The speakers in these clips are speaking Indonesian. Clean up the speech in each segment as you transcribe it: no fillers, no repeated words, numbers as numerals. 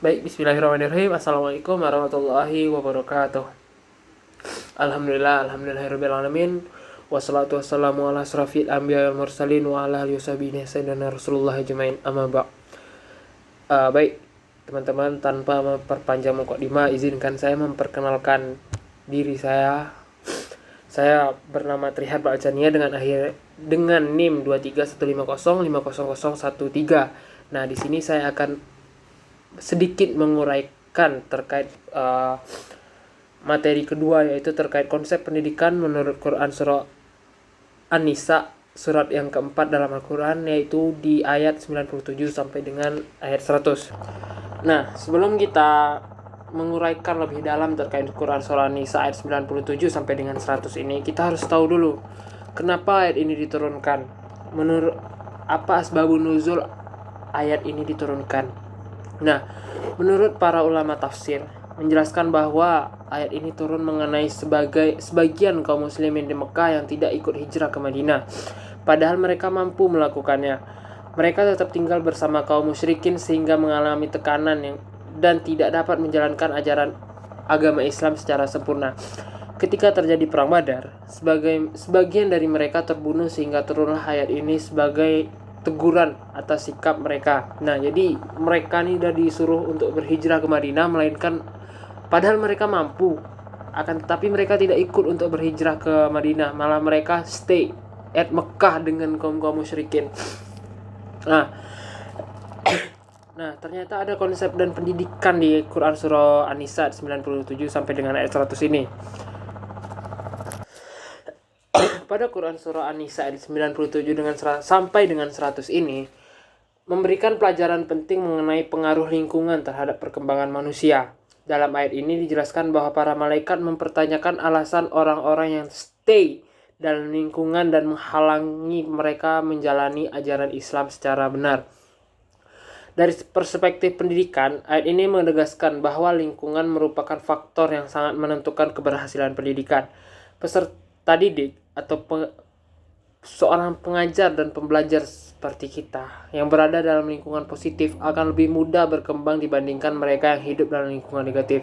Baik, bismillahirrahmanirrahim. Assalamualaikum warahmatullahi wabarakatuh. Alhamdulillahirrabbilalamin. Wassalatu wassalamu ala asrafil anbiya wal mursalin wa ala alihi washabihi sayyidina Rasulullah ajmain. Amma ba'. Baik, teman-teman, tanpa memperpanjang mukadimah, izinkan saya memperkenalkan diri saya. Saya bernama Trihat Ba'alchania dengan NIM 23150500013. Nah, di sini saya akan sedikit menguraikan terkait materi kedua, yaitu terkait konsep pendidikan menurut Quran surah An-Nisa, surat yang keempat dalam Al-Quran, yaitu di ayat 97 sampai dengan ayat 100. Nah, sebelum kita menguraikan lebih dalam terkait Quran surah An-Nisa ayat 97 sampai dengan 100 ini, kita harus tahu dulu kenapa ayat ini diturunkan. Menurut apa asbabun nuzul ayat ini diturunkan. Nah, menurut para ulama tafsir menjelaskan bahwa ayat ini turun mengenai sebagian kaum muslimin di Mekah yang tidak ikut hijrah ke Madinah, padahal mereka mampu melakukannya. Mereka tetap tinggal bersama kaum musyrikin sehingga mengalami tekanan dan tidak dapat menjalankan ajaran agama Islam secara sempurna. Ketika terjadi perang Badar, sebagian dari mereka terbunuh sehingga turunlah ayat ini sebagai teguran atas sikap mereka. Nah, jadi mereka ini udah disuruh untuk berhijrah ke Madinah, melainkan padahal mereka mampu, akan tetapi mereka tidak ikut untuk berhijrah ke Madinah, malah mereka stay at Mekah dengan kaum musyrikin. Nah, ternyata ada konsep dan pendidikan di Quran surah An-Nisa 97 sampai dengan ayat 100 ini. Pada Quran surah An-Nisa ayat 97 sampai dengan 100 ini memberikan pelajaran penting mengenai pengaruh lingkungan terhadap perkembangan manusia. Dalam ayat ini dijelaskan bahwa para malaikat mempertanyakan alasan orang-orang yang stay dalam lingkungan dan menghalangi mereka menjalani ajaran Islam secara benar. Dari perspektif pendidikan, ayat ini menegaskan bahwa lingkungan merupakan faktor yang sangat menentukan keberhasilan pendidikan. Peserta didik atau seorang pengajar dan pembelajar seperti kita yang berada dalam lingkungan positif akan lebih mudah berkembang dibandingkan mereka yang hidup dalam lingkungan negatif.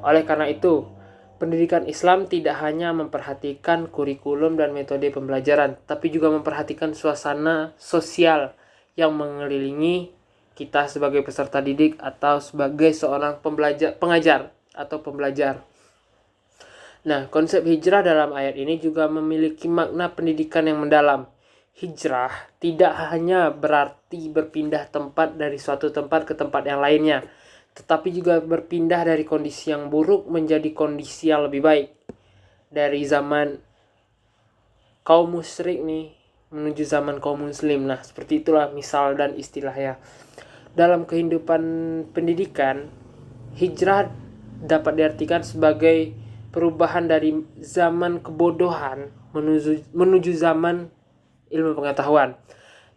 Oleh karena itu, pendidikan Islam tidak hanya memperhatikan kurikulum dan metode pembelajaran, tapi juga memperhatikan suasana sosial yang mengelilingi kita sebagai peserta didik atau sebagai seorang pengajar atau pembelajar. Nah, konsep hijrah dalam ayat ini juga memiliki makna pendidikan yang mendalam. Hijrah tidak hanya berarti berpindah tempat dari suatu tempat ke tempat yang lainnya, tetapi juga berpindah dari kondisi yang buruk menjadi kondisi yang lebih baik. Dari zaman kaum musyrik nih menuju zaman kaum muslim. Nah, seperti itulah misal dan istilahnya. Dalam kehidupan pendidikan, hijrah dapat diartikan sebagai perubahan dari zaman kebodohan menuju zaman ilmu pengetahuan,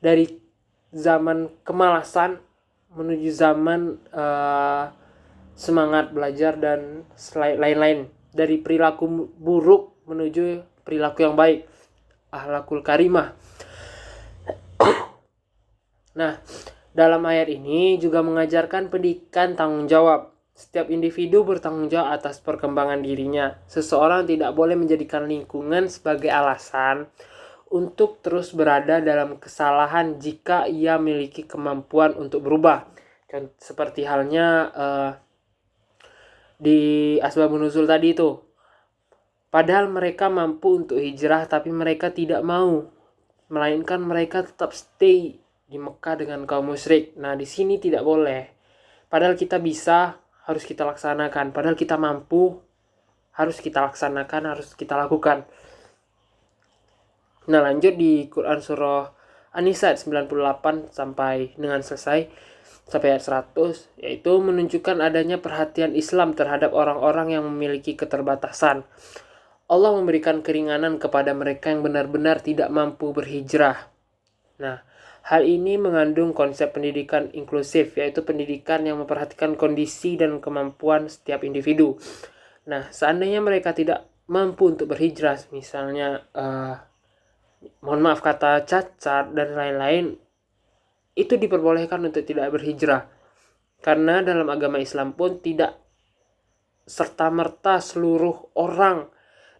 dari zaman kemalasan menuju zaman semangat belajar dan lain-lain, dari perilaku buruk menuju perilaku yang baik, akhlakul karimah. Nah, dalam ayat ini juga mengajarkan pendidikan tanggung jawab. Setiap individu bertanggung jawab atas perkembangan dirinya. Seseorang tidak boleh menjadikan lingkungan sebagai alasan untuk terus berada dalam kesalahan jika ia memiliki kemampuan untuk berubah. Seperti halnya di asbabun nuzul tadi itu. Padahal mereka mampu untuk hijrah, tapi mereka tidak mau, melainkan mereka tetap stay di Mekah dengan kaum musyrik. Nah, di sini tidak boleh. Padahal kita bisa, harus kita laksanakan. Padahal kita mampu, harus kita laksanakan, harus kita lakukan. Nah, lanjut di Quran surah An-Nisa 98 sampai dengan selesai sampai ayat 100, yaitu menunjukkan adanya perhatian Islam terhadap orang-orang yang memiliki keterbatasan. Allah memberikan keringanan kepada mereka yang benar-benar tidak mampu berhijrah. Nah, hal ini mengandung konsep pendidikan inklusif, yaitu pendidikan yang memperhatikan kondisi dan kemampuan setiap individu. Nah, seandainya mereka tidak mampu untuk berhijrah, misalnya mohon maaf kata cacat dan lain-lain, itu diperbolehkan untuk tidak berhijrah. Karena dalam agama Islam pun tidak serta-merta seluruh orang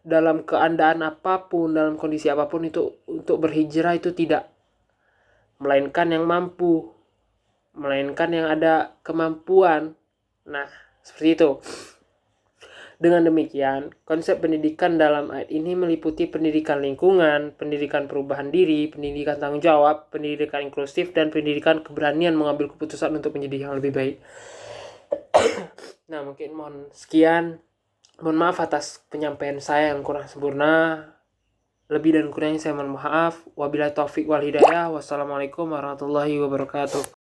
dalam keadaan apapun, dalam kondisi apapun itu untuk berhijrah itu tidak. Melainkan yang mampu, melainkan yang ada kemampuan. Nah, seperti itu. Dengan demikian, konsep pendidikan dalam ayat ini meliputi pendidikan lingkungan, pendidikan perubahan diri, pendidikan tanggung jawab, pendidikan inklusif, dan pendidikan keberanian mengambil keputusan untuk menjadi yang lebih baik. Nah, mungkin mohon maaf atas penyampaian saya yang kurang sempurna. Lebih dan kurangnya saya mohon maaf. Wabillahi taufik wal hidayah. Wassalamualaikum warahmatullahi wabarakatuh.